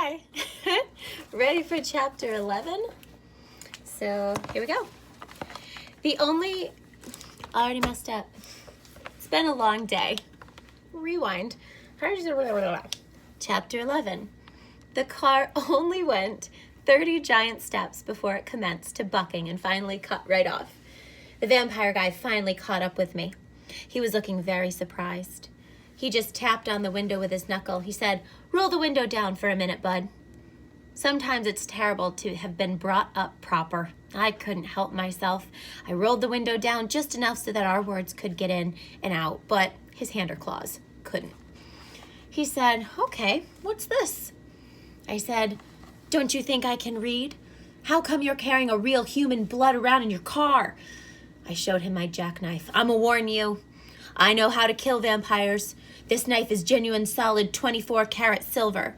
Hi. Ready for chapter 11? So here we go. I already messed up. It's been a long day. Rewind. Chapter 11. The car only went 30 giant steps before it commenced to bucking and finally cut right off. The vampire guy finally caught up with me. He was looking very surprised. He just tapped on the window with his knuckle. He said, "Roll the window down for a minute, bud." Sometimes it's terrible to have been brought up proper. I couldn't help myself. I rolled the window down just enough so that our words could get in and out, but his hand or claws couldn't. He said, "Okay, what's this?" I said, "Don't you think I can read? How come you're carrying a real human blood around in your car?" I showed him my jackknife. "I'ma warn you. I know how to kill vampires. This knife is genuine solid 24-karat silver."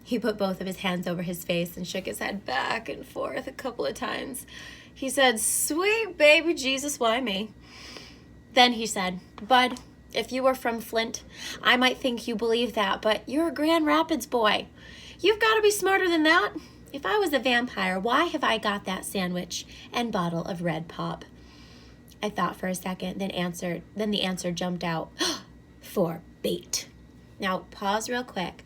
He put both of his hands over his face and shook his head back and forth a couple of times. He said, "Sweet baby Jesus, why me?" Then he said, "Bud, if you were from Flint, I might think you believe that, but you're a Grand Rapids boy. You've got to be smarter than that. If I was a vampire, why have I got that sandwich and bottle of red pop?" I thought for a second, then the answer jumped out. For bait. Now, pause real quick.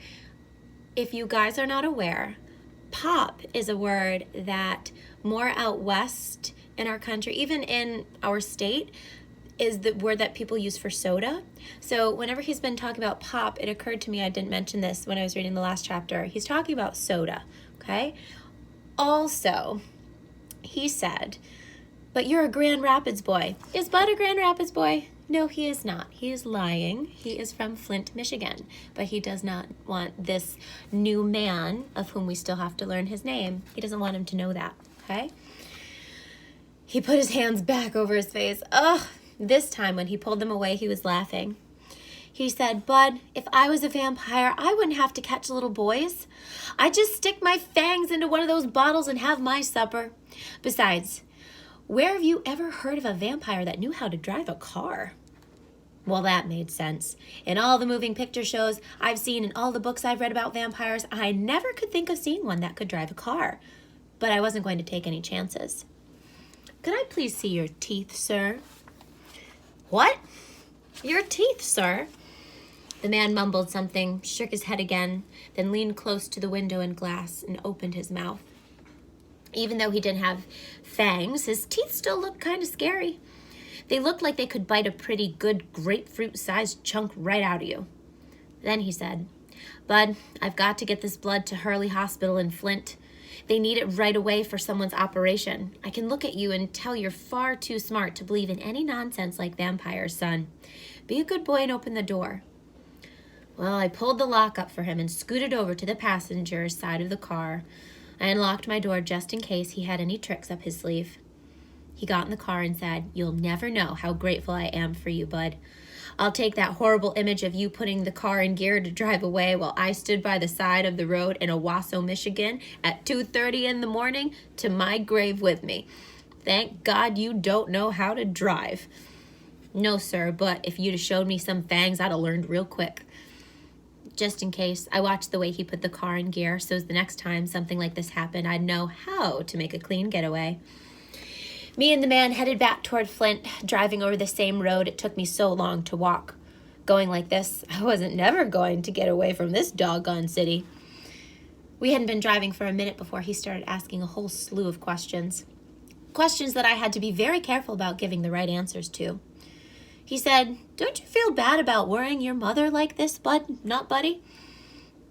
If you guys are not aware, pop is a word that more out west in our country, even in our state, is the word that people use for soda. So whenever he's been talking about pop, it occurred to me, I didn't mention this when I was reading the last chapter, he's talking about soda, okay? Also, he said, "But you're a Grand Rapids boy." Is Bud a Grand Rapids boy? No, he is not. He is lying. He is from Flint, Michigan. But he does not want this new man, of whom we still have to learn his name, he doesn't want him to know that, okay? He put his hands back over his face. Ugh! This time when he pulled them away, he was laughing. He said, "Bud, if I was a vampire, I wouldn't have to catch little boys. I'd just stick my fangs into one of those bottles and have my supper. Besides, where have you ever heard of a vampire that knew how to drive a car?" Well, that made sense. In all the moving picture shows I've seen and all the books I've read about vampires, I never could think of seeing one that could drive a car. But I wasn't going to take any chances. "Could I please see your teeth, sir?" "What?" "Your teeth, sir." The man mumbled something, shook his head again, then leaned close to the window and glass and opened his mouth. Even though he didn't have fangs, his teeth still looked kind of scary. They looked like they could bite a pretty good grapefruit-sized chunk right out of you. Then he said, "Bud, I've got to get this blood to Hurley Hospital in Flint. They need it right away for someone's operation. I can look at you and tell you're far too smart to believe in any nonsense like vampires, son. Be a good boy and open the door." Well, I pulled the lock up for him and scooted over to the passenger side of the car. I unlocked my door just in case he had any tricks up his sleeve. He got in the car and said, "You'll never know how grateful I am for you, Bud. I'll take that horrible image of you putting the car in gear to drive away while I stood by the side of the road in Owasso, Michigan at 2:30 in the morning to my grave with me. Thank God you don't know how to drive." "No, sir, but if you'd have showed me some fangs, I'd have learned real quick." Just in case, I watched the way he put the car in gear, so the next time something like this happened, I'd know how to make a clean getaway. Me and the man headed back toward Flint, driving over the same road it took me so long to walk. Going like this, I wasn't never going to get away from this doggone city. We hadn't been driving for a minute before he started asking a whole slew of questions. Questions that I had to be very careful about giving the right answers to. He said, "Don't you feel bad about worrying your mother like this, Bud, not Buddy?"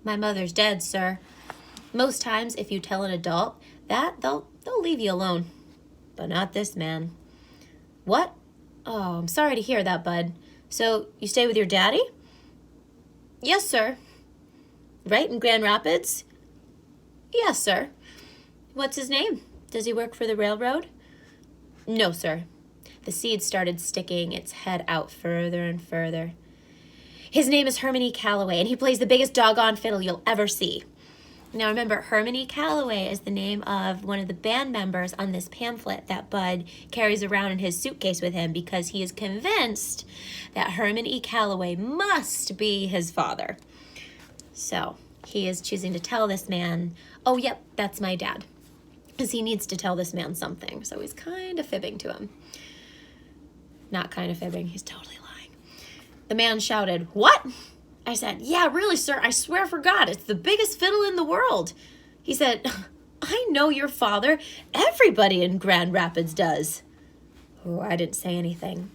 "My mother's dead, sir. Most times, if you tell an adult that, they'll leave you alone. But not this man." "What? Oh, I'm sorry to hear that, Bud. So, you stay with your daddy?" "Yes, sir." "Right in Grand Rapids?" "Yes, sir." "What's his name? Does he work for the railroad?" "No, sir." The seed started sticking its head out further and further. "His name is Herman E. Calloway, and he plays the biggest doggone fiddle you'll ever see." Now remember, Herman E. Calloway is the name of one of the band members on this pamphlet that Bud carries around in his suitcase with him because he is convinced that Herman E. Calloway must be his father. So, he is choosing to tell this man, oh, yep, that's my dad, because he needs to tell this man something. So he's kind of fibbing to him. Not kind of fibbing, he's totally lying. The man shouted, what? I said, yeah, really, sir, I swear for God, it's the biggest fiddle in the world. He said, I know your father. Everybody in Grand Rapids does. Oh, I didn't say anything.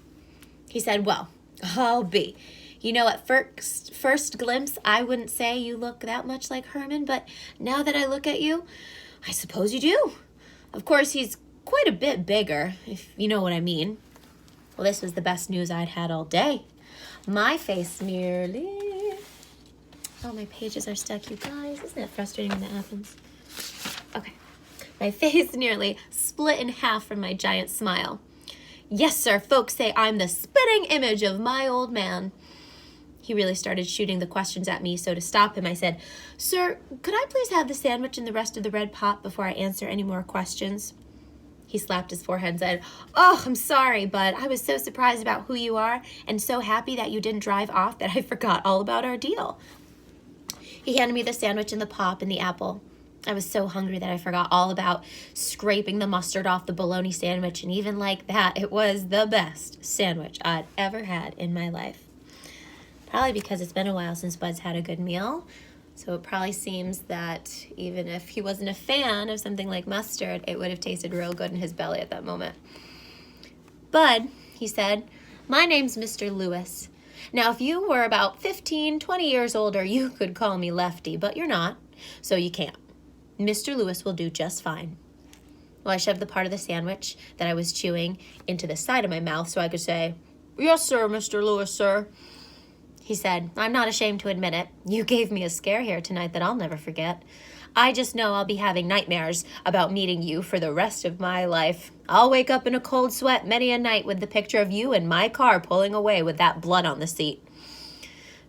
He said, well, I'll be. You know, at first glimpse, I wouldn't say you look that much like Herman, but now that I look at you, I suppose you do. Of course, he's quite a bit bigger, if you know what I mean. Well, this was the best news I'd had all day. My face nearly... Oh, my pages are stuck, you guys. Isn't it frustrating when that happens? Okay. My face nearly split in half from my giant smile. Yes, sir, folks say I'm the spitting image of my old man. He really started shooting the questions at me, so to stop him, I said, sir, could I please have the sandwich and the rest of the red pop before I answer any more questions? He slapped his forehead and said, oh, I'm sorry, but I was so surprised about who you are and so happy that you didn't drive off that I forgot all about our deal. He handed me the sandwich and the pop and the apple. I was so hungry that I forgot all about scraping the mustard off the bologna sandwich, and even like that, it was the best sandwich I'd ever had in my life. Probably because it's been a while since Bud's had a good meal, so it probably seems that even if he wasn't a fan of something like mustard, it would have tasted real good in his belly at that moment. Bud, he said, my name's Mr. Lewis. Now, if you were about 15, 20 years older, you could call me Lefty, but you're not, so you can't. Mr. Lewis will do just fine. Well, I shoved the part of the sandwich that I was chewing into the side of my mouth so I could say, yes, sir, Mr. Lewis, sir. He said, I'm not ashamed to admit it. You gave me a scare here tonight that I'll never forget. I just know I'll be having nightmares about meeting you for the rest of my life. I'll wake up in a cold sweat many a night with the picture of you in my car pulling away with that blood on the seat.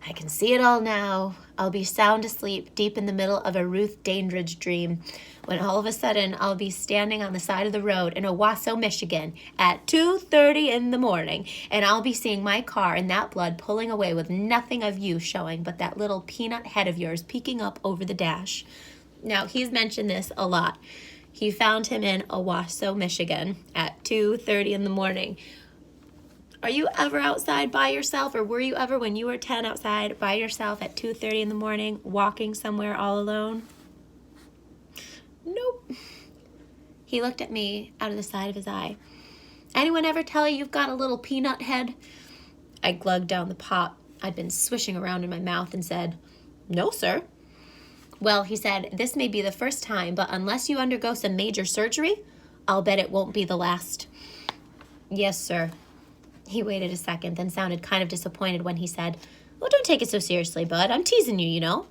I can see it all now. I'll be sound asleep deep in the middle of a Ruth Dandridge dream when all of a sudden I'll be standing on the side of the road in Owasso, Michigan at 2:30 in the morning, and I'll be seeing my car and that blood pulling away with nothing of you showing but that little peanut head of yours peeking up over the dash. Now, he's mentioned this a lot. He found him in Owasso, Michigan at 2:30 in the morning. Are you ever outside by yourself, or were you ever when you were 10 outside by yourself at 2:30 in the morning walking somewhere all alone? Nope. He looked at me out of the side of his eye. Anyone ever tell you you've got a little peanut head? I glugged down the pop I'd been swishing around in my mouth and said, no, sir. Well, he said, this may be the first time, but unless you undergo some major surgery, I'll bet it won't be the last. Yes, sir. He waited a second, then sounded kind of disappointed when he said, well, don't take it so seriously, Bud. I'm teasing you, you know.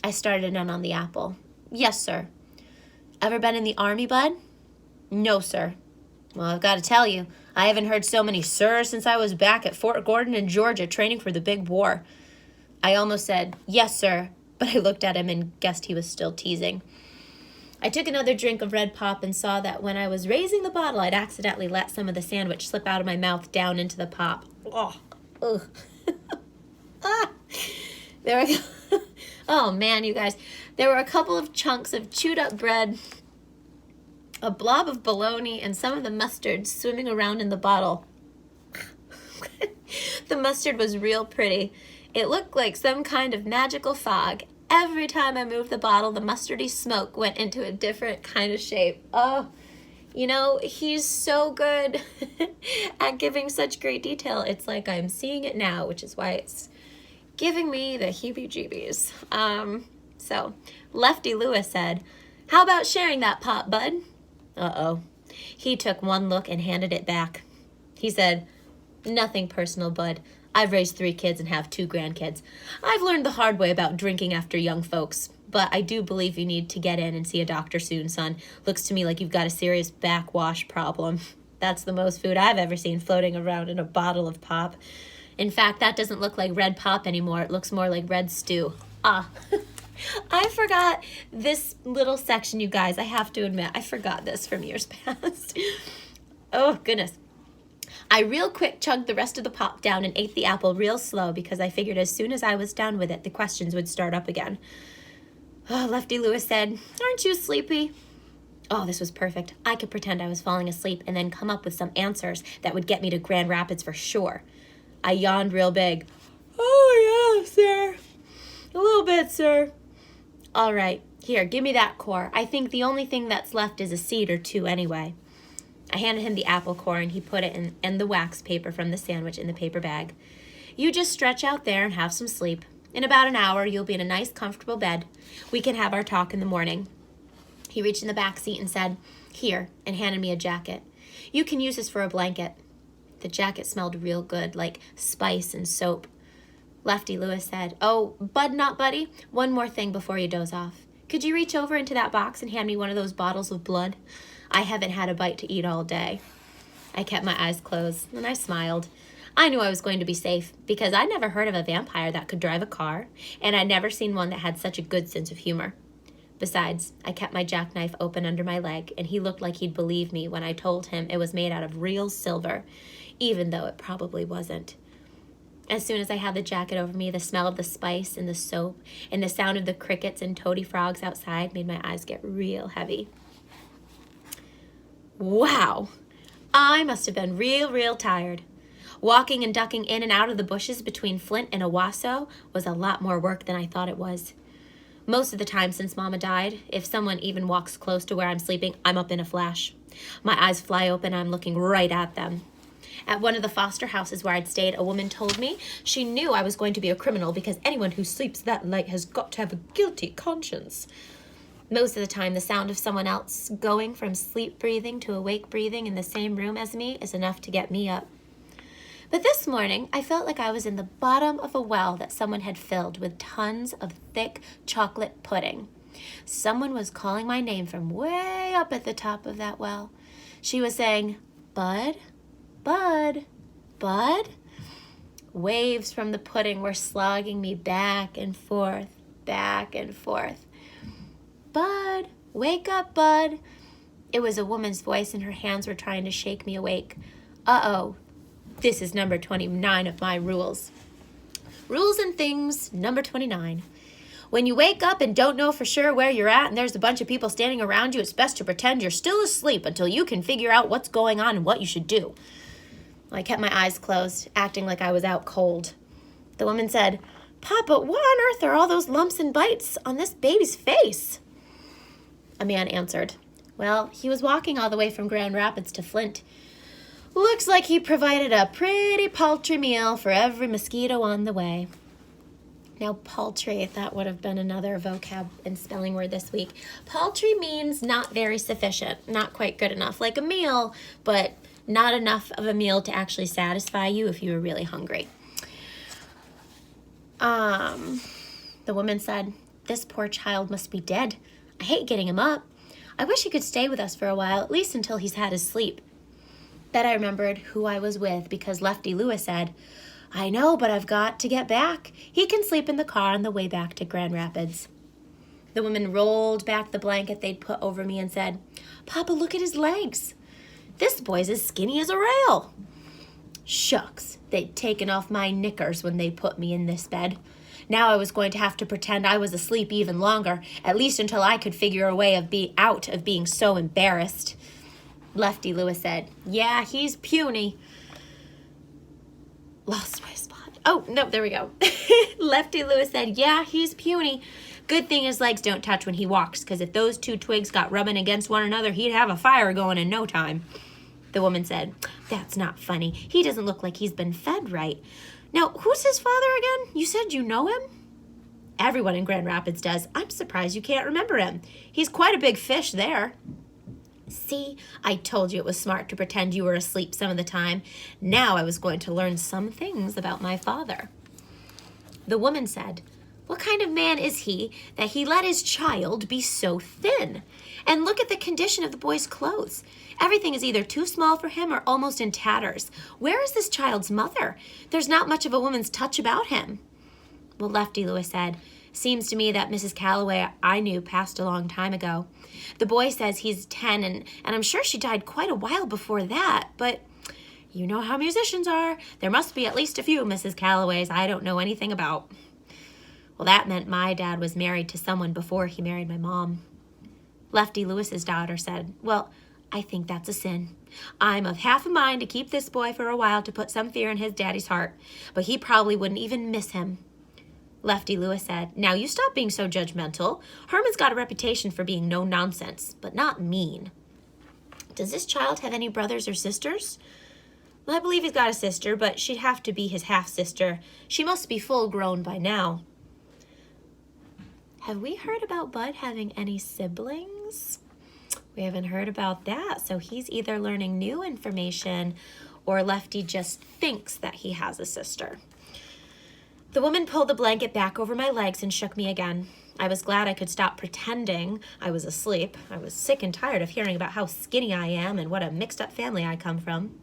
I started in on the apple. Yes, sir. Ever been in the Army, Bud? No, sir. Well, I've got to tell you, I haven't heard so many sirs since I was back at Fort Gordon in Georgia training for the big war. I almost said, yes, sir, but I looked at him and guessed he was still teasing. I took another drink of red pop and saw that when I was raising the bottle, I'd accidentally let some of the sandwich slip out of my mouth down into the pop. Oh, ugh. There we go. Oh, man, you guys. There were a couple of chunks of chewed up bread, a blob of bologna, and some of the mustard swimming around in the bottle. The mustard was real pretty. It looked like some kind of magical fog. Every time I moved the bottle, the mustardy smoke went into a different kind of shape. Oh, you know, he's so good at giving such great detail. It's like I'm seeing it now, which is why it's giving me the heebie-jeebies. So Lefty Lewis said, how about sharing that pop, Bud? Uh-oh. He took one look and handed it back. He said, nothing personal, Bud. I've raised 3 kids and have 2 grandkids. I've learned the hard way about drinking after young folks, but I do believe you need to get in and see a doctor soon, son. Looks to me like you've got a serious backwash problem. That's the most food I've ever seen floating around in a bottle of pop. In fact, that doesn't look like red pop anymore. It looks more like red stew. Ah, I forgot this little section, you guys. I have to admit, I forgot this from years past. Oh, goodness. I real quick chugged the rest of the pop down and ate the apple real slow because I figured as soon as I was done with it, the questions would start up again. Oh, Lefty Lewis said, aren't you sleepy? Oh, this was perfect. I could pretend I was falling asleep and then come up with some answers that would get me to Grand Rapids for sure. I yawned real big. Oh, yeah, sir. A little bit, sir. All right, here, give me that core. I think the only thing that's left is a seed or two anyway. I handed him the apple core, and he put it in the wax paper from the sandwich in the paper bag. You just stretch out there and have some sleep. In about an hour, you'll be in a nice, comfortable bed. We can have our talk in the morning. He reached in the back seat and said, here, and handed me a jacket. You can use this for a blanket. The jacket smelled real good, like spice and soap. Lefty Lewis said, oh, Bud not Buddy, one more thing before you doze off. Could you reach over into that box and hand me one of those bottles of blood? I haven't had a bite to eat all day. I kept my eyes closed, and I smiled. I knew I was going to be safe, because I'd never heard of a vampire that could drive a car, and I'd never seen one that had such a good sense of humor. Besides, I kept my jackknife open under my leg, and he looked like he'd believe me when I told him it was made out of real silver, even though it probably wasn't. As soon as I had the jacket over me, the smell of the spice and the soap and the sound of the crickets and toady frogs outside made my eyes get real heavy. Wow! I must have been real tired. Walking and ducking in and out of the bushes between Flint and Owasso was a lot more work than I thought it was. Most of the time since Mama died, if someone even walks close to where I'm sleeping, I'm up in a flash. My eyes fly open and I'm looking right at them. At one of the foster houses where I'd stayed, a woman told me she knew I was going to be a criminal because anyone who sleeps that late has got to have a guilty conscience. Most of the time, the sound of someone else going from sleep breathing to awake breathing in the same room as me is enough to get me up. But this morning, I felt like I was in the bottom of a well that someone had filled with tons of thick chocolate pudding. Someone was calling my name from way up at the top of that well. She was saying, Bud, Bud, Bud. Waves from the pudding were slogging me back and forth, back and forth. Bud, wake up, Bud. It was a woman's voice and her hands were trying to shake me awake. Uh-oh. This is number 29 of my rules. Rules and things, number 29. When you wake up and don't know for sure where you're at and there's a bunch of people standing around you, it's best to pretend you're still asleep until you can figure out what's going on and what you should do. I kept my eyes closed, acting like I was out cold. The woman said, Papa, what on earth are all those lumps and bites on this baby's face? A man answered, well, he was walking all the way from Grand Rapids to Flint. Looks like he provided a pretty paltry meal for every mosquito on the way. Now, paltry, that would have been another vocab and spelling word this week. Paltry means not very sufficient, not quite good enough, like a meal, but not enough of a meal to actually satisfy you if you were really hungry. The woman said, this poor child must be dead. I hate getting him up. I wish he could stay with us for a while, at least until he's had his sleep. Then I remembered who I was with because Lefty Lewis said, I know, but I've got to get back. He can sleep in the car on the way back to Grand Rapids. The woman rolled back the blanket they'd put over me and said, Papa, look at his legs. This boy's as skinny as a rail. Shucks, they'd taken off my knickers when they put me in this bed. Now I was going to have to pretend I was asleep even longer, at least until I could figure a way of being so embarrassed. Lefty Lewis said, yeah, he's puny. Lost my spot. Oh, no, there we go. Lefty Lewis said, yeah, he's puny. Good thing his legs don't touch when he walks, because if those two twigs got rubbing against one another, he'd have a fire going in no time. The woman said, that's not funny. He doesn't look like he's been fed right. Now, who's his father again? You said you know him? Everyone in Grand Rapids does. I'm surprised you can't remember him. He's quite a big fish there. See, I told you it was smart to pretend you were asleep some of the time. Now I was going to learn some things about my father. The woman said, what kind of man is he that he let his child be so thin? And look at the condition of the boy's clothes. Everything is either too small for him or almost in tatters. Where is this child's mother? There's not much of a woman's touch about him. Well, Lefty Lewis said, seems to me that Mrs. Calloway I knew passed a long time ago. The boy says he's 10, and I'm sure she died quite a while before that, but you know how musicians are. There must be at least a few Mrs. Calloways I don't know anything about. Well, that meant my dad was married to someone before he married my mom. Lefty Lewis's daughter said, well, I think that's a sin. I'm of half a mind to keep this boy for a while to put some fear in his daddy's heart, but he probably wouldn't even miss him. Lefty Lewis said, now you stop being so judgmental. Herman's got a reputation for being no nonsense, but not mean. Does this child have any brothers or sisters? Well, I believe he's got a sister, but she'd have to be his half-sister. She must be full-grown by now. Have we heard about Bud having any siblings? We haven't heard about that, so he's either learning new information or Lefty just thinks that he has a sister. The woman pulled the blanket back over my legs and shook me again. I was glad I could stop pretending I was asleep. I was sick and tired of hearing about how skinny I am and what a mixed-up family I come from.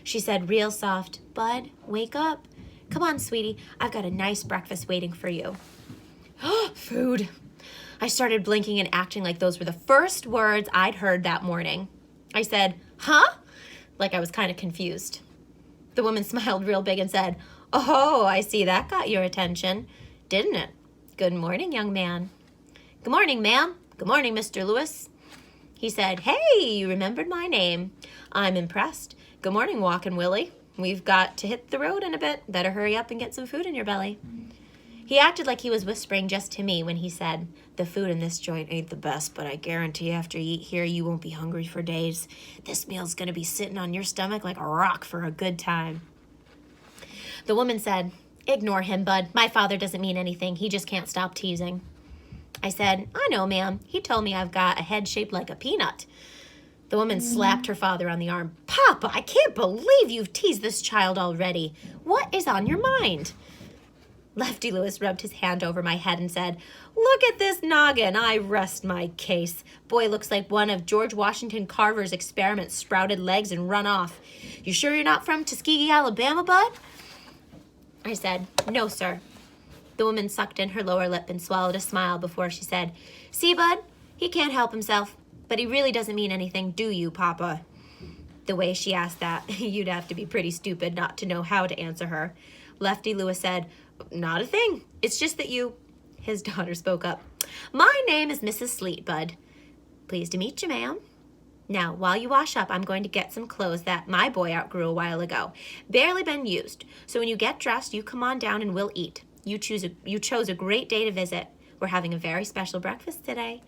She said real soft, Bud, wake up. Come on, sweetie, I've got a nice breakfast waiting for you. Food. I started blinking and acting like those were the first words I'd heard that morning. I said, huh? Like I was kind of confused. The woman smiled real big and said, oh, I see that got your attention, didn't it? Good morning, young man. Good morning, ma'am. Good morning, Mr. Lewis. He said, hey, you remembered my name. I'm impressed. Good morning, Walkin' Willie. We've got to hit the road in a bit. Better hurry up and get some food in your belly. He acted like he was whispering just to me when he said, the food in this joint ain't the best, but I guarantee after you eat here, you won't be hungry for days. This meal's gonna be sitting on your stomach like a rock for a good time. The woman said, ignore him, Bud. My father doesn't mean anything. He just can't stop teasing. I said, I know, ma'am. He told me I've got a head shaped like a peanut. The woman slapped her father on the arm. Papa, I can't believe you've teased this child already. What is on your mind? Lefty Lewis rubbed his hand over my head and said, look at this noggin. I rest my case. Boy looks like one of George Washington Carver's experiments sprouted legs and run off. You sure you're not from Tuskegee, Alabama, Bud? I said, no, sir. The woman sucked in her lower lip and swallowed a smile before she said, see, Bud, he can't help himself, but he really doesn't mean anything, do you, Papa? The way she asked that, you'd have to be pretty stupid not to know how to answer her. Lefty Lewis said, not a thing. It's just that you... His daughter spoke up. My name is Mrs. Sleet, Bud. Pleased to meet you, ma'am. Now, while you wash up, I'm going to get some clothes that my boy outgrew a while ago. Barely been used. So when you get dressed, you come on down and we'll eat. You chose a great day to visit. We're having a very special breakfast today.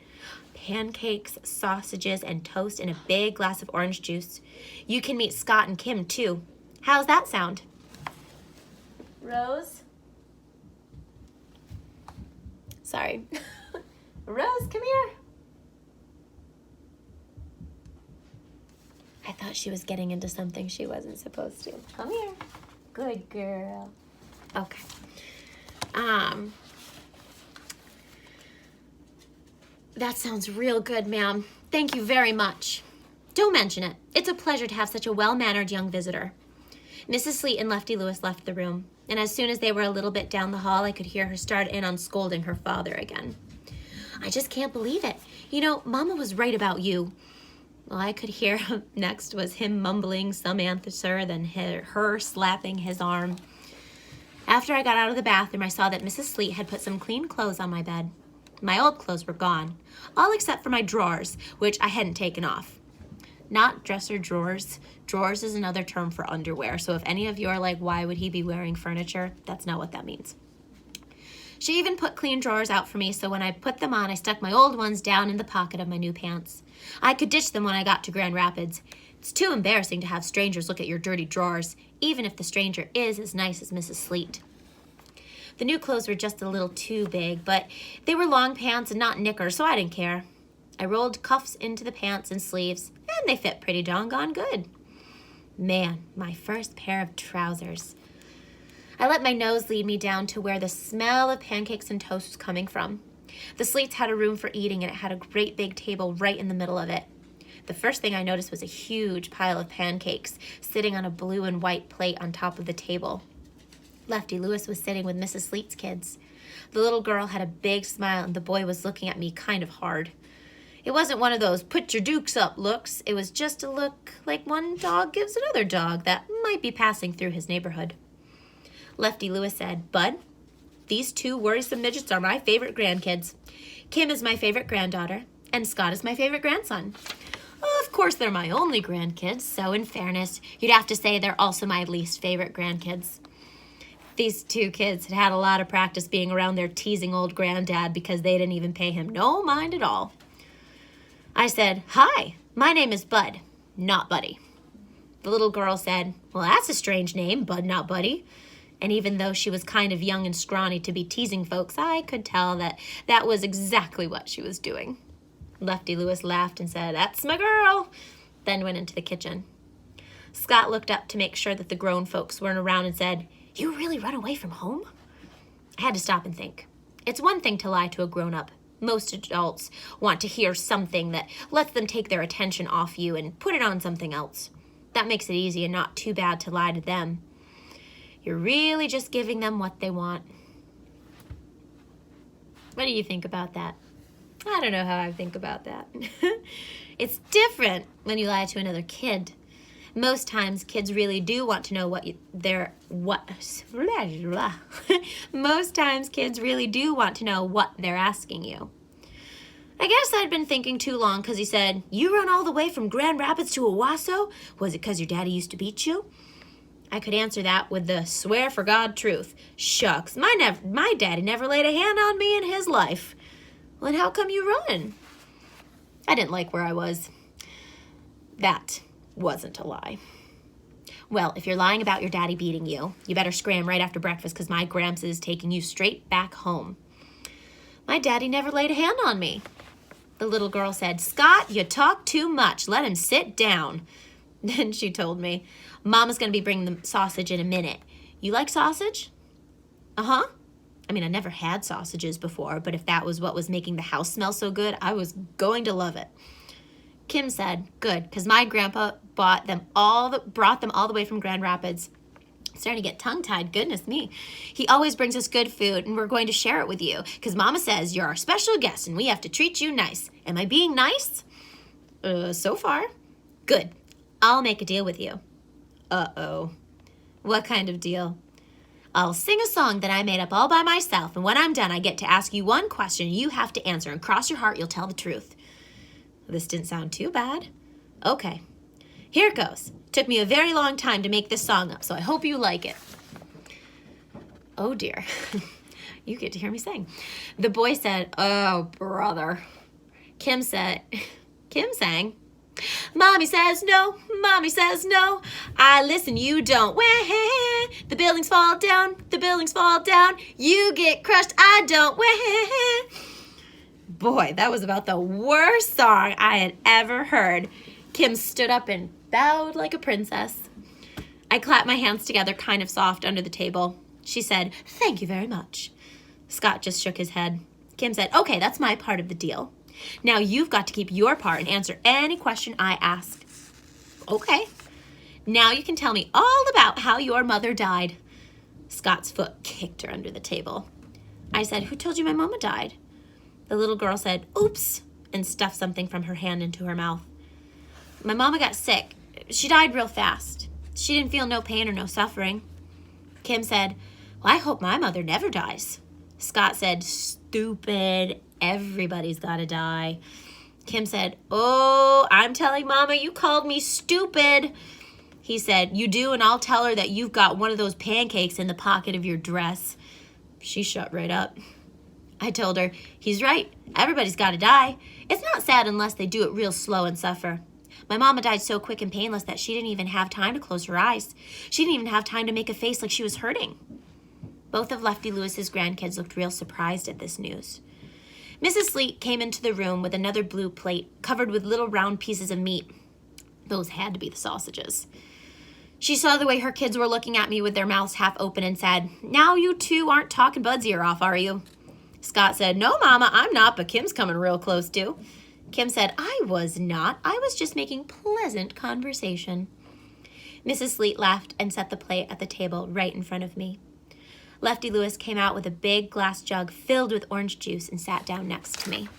Pancakes, sausages, and toast in a big glass of orange juice. You can meet Scott and Kim, too. How's that sound? Rose? Sorry. Rose, come here. I thought she was getting into something she wasn't supposed to. Come here. Good girl. Okay. That sounds real good, ma'am. Thank you very much. Don't mention it. It's a pleasure to have such a well-mannered young visitor. Mrs. Sleet and Lefty Lewis left the room, and as soon as they were a little bit down the hall, I could hear her start in on scolding her father again. I just can't believe it. You know, Mama was right about you. Well, I could hear next was him mumbling some answer, then her slapping his arm. After I got out of the bathroom, I saw that Mrs. Sleet had put some clean clothes on my bed. My old clothes were gone, all except for my drawers, which I hadn't taken off. Not dresser drawers. Drawers is another term for underwear, so if any of you are like, why would he be wearing furniture? That's not what that means. She even put clean drawers out for me, so when I put them on, I stuck my old ones down in the pocket of my new pants. I could ditch them when I got to Grand Rapids. It's too embarrassing to have strangers look at your dirty drawers, even if the stranger is as nice as Mrs. Sleet. The new clothes were just a little too big, but they were long pants and not knickers, so I didn't care. I rolled cuffs into the pants and sleeves, and they fit pretty doggone good. Man, my first pair of trousers. I let my nose lead me down to where the smell of pancakes and toast was coming from. The Sleets had a room for eating, and it had a great big table right in the middle of it. The first thing I noticed was a huge pile of pancakes sitting on a blue and white plate on top of the table. Lefty Lewis was sitting with Mrs. Sleet's kids. The little girl had a big smile, and the boy was looking at me kind of hard. It wasn't one of those put your dukes up looks. It was just a look like one dog gives another dog that might be passing through his neighborhood. Lefty Lewis said, Bud, These two worrisome midgets are my favorite grandkids. Kim is my favorite granddaughter, and Scott is my favorite grandson. Of course, they're my only grandkids, so in fairness, you'd have to say they're also my least favorite grandkids. These two kids had had a lot of practice being around their teasing old granddad because they didn't even pay him no mind at all. I said, "Hi, my name is Bud, not Buddy." The little girl said, "Well, that's a strange name, Bud, not Buddy." And even though she was kind of young and scrawny to be teasing folks, I could tell that that was exactly what she was doing. Lefty Lewis laughed and said, "That's my girl," then went into the kitchen. Scott looked up to make sure that the grown folks weren't around and said, "You really run away from home?" I had to stop and think. It's one thing to lie to a grown-up. Most adults want to hear something that lets them take their attention off you and put it on something else. That makes it easy and not too bad to lie to them. You're really just giving them what they want. What do you think about that? I don't know how I think about that. It's different when you lie to another kid. Most times kids really do want to know Most times kids really do want to know what they're asking you. I guess I'd been thinking too long because he said, "You run all the way from Grand Rapids to Owasso? Was it because your daddy used to beat you?" I could answer that with the swear for God truth. Shucks, my daddy never laid a hand on me in his life. Well, then how come you run? I didn't like where I was. That wasn't a lie. Well, if you're lying about your daddy beating you, you better scram right after breakfast because my Gramps is taking you straight back home. My daddy never laid a hand on me. The little girl said, "Scott, you talk too much. Let him sit down." Then she told me, "Mama's going to be bringing the sausage in a minute. You like sausage?" "Uh-huh." I mean, I never had sausages before, but if that was what was making the house smell so good, I was going to love it. Kim said, "Good, because my grandpa brought them all the way from Grand Rapids." Starting to get tongue-tied, goodness me. "He always brings us good food, and we're going to share it with you, because Mama says you're our special guest, and we have to treat you nice. Am I being nice?" So far." "Good. I'll make a deal with you." "Uh-oh. What kind of deal?" "I'll sing a song that I made up all by myself, and when I'm done, I get to ask you one question you have to answer, and cross your heart you'll tell the truth." This didn't sound too bad. "Okay. Here it goes. Took me a very long time to make this song up, so I hope you like it." Oh dear. You get to hear me sing. The boy said, "Oh, brother." Kim sang, "Mommy says no, Mommy says no. I listen, you don't. Wah, the buildings fall down, the buildings fall down. You get crushed, I don't. Wah." Boy, that was about the worst song I had ever heard. Kim stood up and bowed like a princess. I clapped my hands together kind of soft under the table. She said, "Thank you very much." Scott just shook his head. Kim said, "Okay, that's my part of the deal. Now you've got to keep your part and answer any question I ask." "Okay. Now you can tell me all about how your mother died." Scott's foot kicked her under the table. I said, "Who told you my mama died?" The little girl said, "Oops," and stuffed something from her hand into her mouth. "My mama got sick. She died real fast. She didn't feel no pain or no suffering." Kim said, "Well, I hope my mother never dies." Scott said, "Stupid. Everybody's got to die." Kim said, "Oh, I'm telling Mama you called me stupid." He said, "You do, and I'll tell her that you've got one of those pancakes in the pocket of your dress." She shut right up. I told her, "He's right. Everybody's got to die. It's not sad unless they do it real slow and suffer. My mama died so quick and painless that she didn't even have time to close her eyes. She didn't even have time to make a face like she was hurting." Both of Lefty Lewis's grandkids looked real surprised at this news. Mrs. Sleet came into the room with another blue plate covered with little round pieces of meat. Those had to be the sausages. She saw the way her kids were looking at me with their mouths half open and said, "Now you two aren't talking Bud's ear off, are you?" Scott said, "No, Mama, I'm not, but Kim's coming real close to." Kim said, "I was not. I was just making pleasant conversation." Mrs. Sleet laughed and set the plate at the table right in front of me. Lefty Lewis came out with a big glass jug filled with orange juice and sat down next to me.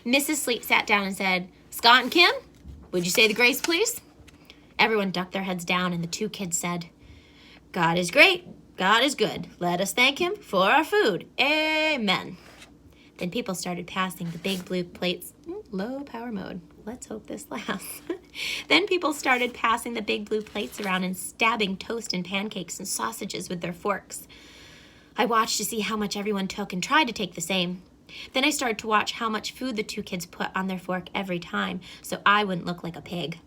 Mrs. Sleet sat down and said, "Scott and Kim, would you say the grace, please?" Everyone ducked their heads down, and the two kids said, "God is great. God is good. Let us thank him for our food. Amen. Then people started passing the big blue plates. Low power mode. Let's hope this lasts. Then people started passing the big blue plates around and stabbing toast and pancakes and sausages with their forks. I watched to see how much everyone took and tried to take the same. Then I started to watch how much food the two kids put on their fork every time, so I wouldn't look like a pig.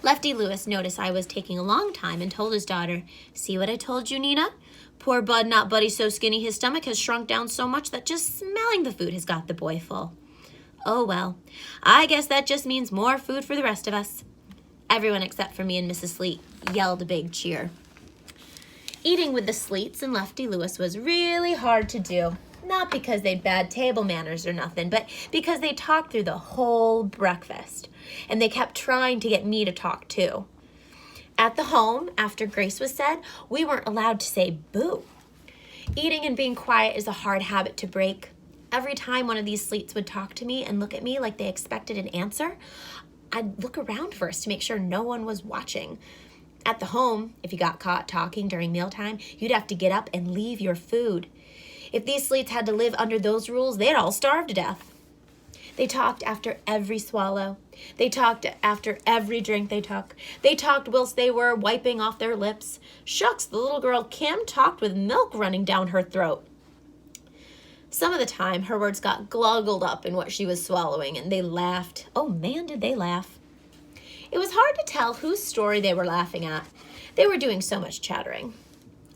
Lefty Lewis noticed I was taking a long time and told his daughter, "See what I told you, Nina? Poor Bud Not Buddy's so skinny his stomach has shrunk down so much that just smelling the food has got the boy full." Oh well, I guess that just means more food for the rest of us. Everyone except for me and Mrs. Sleet yelled a big cheer. Eating with the Sleets and Lefty Lewis was really hard to do. Not because they'd bad table manners or nothing, but because they talked through the whole breakfast. And they kept trying to get me to talk too. At the home, after grace was said, we weren't allowed to say boo. Eating and being quiet is a hard habit to break. Every time one of these Sleets would talk to me and look at me like they expected an answer, I'd look around first to make sure no one was watching. At the home, if you got caught talking during mealtime, you'd have to get up and leave your food. If these Sleets had to live under those rules, they'd all starve to death. They talked after every swallow. They talked after every drink they took. They talked whilst they were wiping off their lips. Shucks, the little girl Kim talked with milk running down her throat. Some of the time, her words got gluggled up in what she was swallowing, and they laughed. Oh man, did they laugh. It was hard to tell whose story they were laughing at. They were doing so much chattering.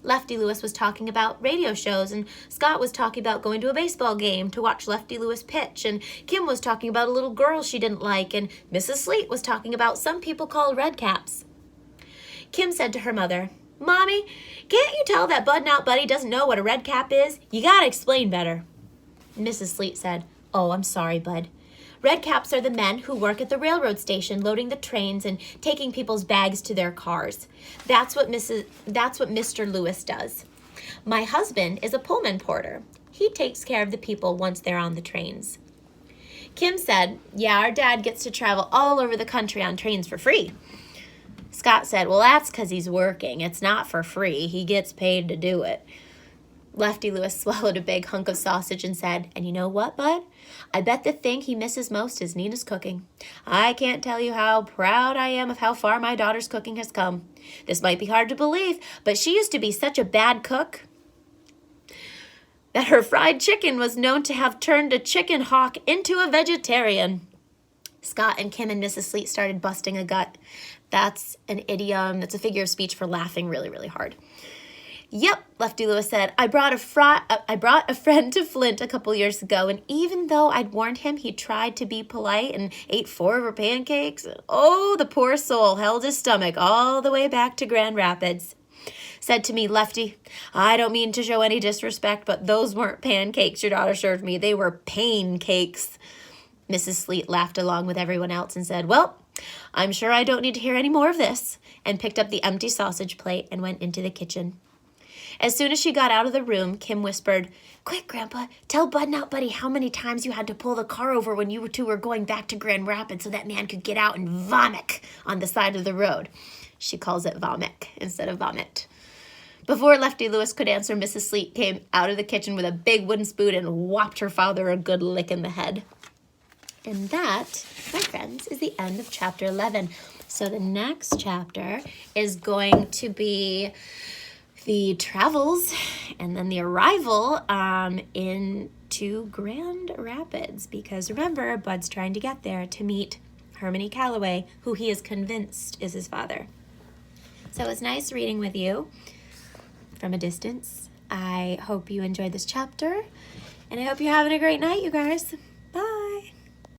Lefty Lewis was talking about radio shows, and Scott was talking about going to a baseball game to watch Lefty Lewis pitch, and Kim was talking about a little girl she didn't like, and Mrs. Sleet was talking about some people called redcaps. Kim said to her mother, "Mommy, can't you tell that Bud Not Buddy doesn't know what a redcap is? You gotta explain better." Mrs. Sleet said, "Oh, I'm sorry, Bud. Redcaps are the men who work at the railroad station loading the trains and taking people's bags to their cars. That's what Mr. Lewis does. My husband is a Pullman porter. He takes care of the people once they're on the trains." Kim said, "Yeah, our dad gets to travel all over the country on trains for free." Scott said, "Well, that's because he's working. It's not for free. He gets paid to do it." Lefty Lewis swallowed a big hunk of sausage and said, "And you know what, Bud? I bet the thing he misses most is Nina's cooking. I can't tell you how proud I am of how far my daughter's cooking has come. This might be hard to believe, but she used to be such a bad cook that her fried chicken was known to have turned a chicken hawk into a vegetarian." Scott and Kim and Mrs. Sleet started busting a gut. That's an idiom. That's a figure of speech for laughing really, really hard. "Yep," Lefty Lewis said, I brought a friend to Flint a couple years ago, and even though I'd warned him, he tried to be polite and ate 4 of her pancakes. Oh, the poor soul held his stomach all the way back to Grand Rapids. Said to me, 'Lefty, I don't mean to show any disrespect, but those weren't pancakes your daughter served me. They were pain cakes.'" Mrs. Sleet laughed along with everyone else and said, "Well, I'm sure I don't need to hear any more of this," and picked up the empty sausage plate and went into the kitchen. As soon as she got out of the room, Kim whispered, "Quick, Grandpa, tell Bud Not Buddy how many times you had to pull the car over when you two were going back to Grand Rapids so that man could get out and vomit on the side of the road." She calls it vomit instead of vomit. Before Lefty Lewis could answer, Mrs. Sleet came out of the kitchen with a big wooden spoon and whopped her father a good lick in the head. And that, my friends, is the end of chapter 11. So the next chapter is going to be the travels and then the arrival into Grand Rapids, because remember, Bud's trying to get there to meet Hermione Calloway, who he is convinced is his father. So it was nice reading with you from a distance. I hope you enjoyed this chapter, and I hope you're having a great night, you guys.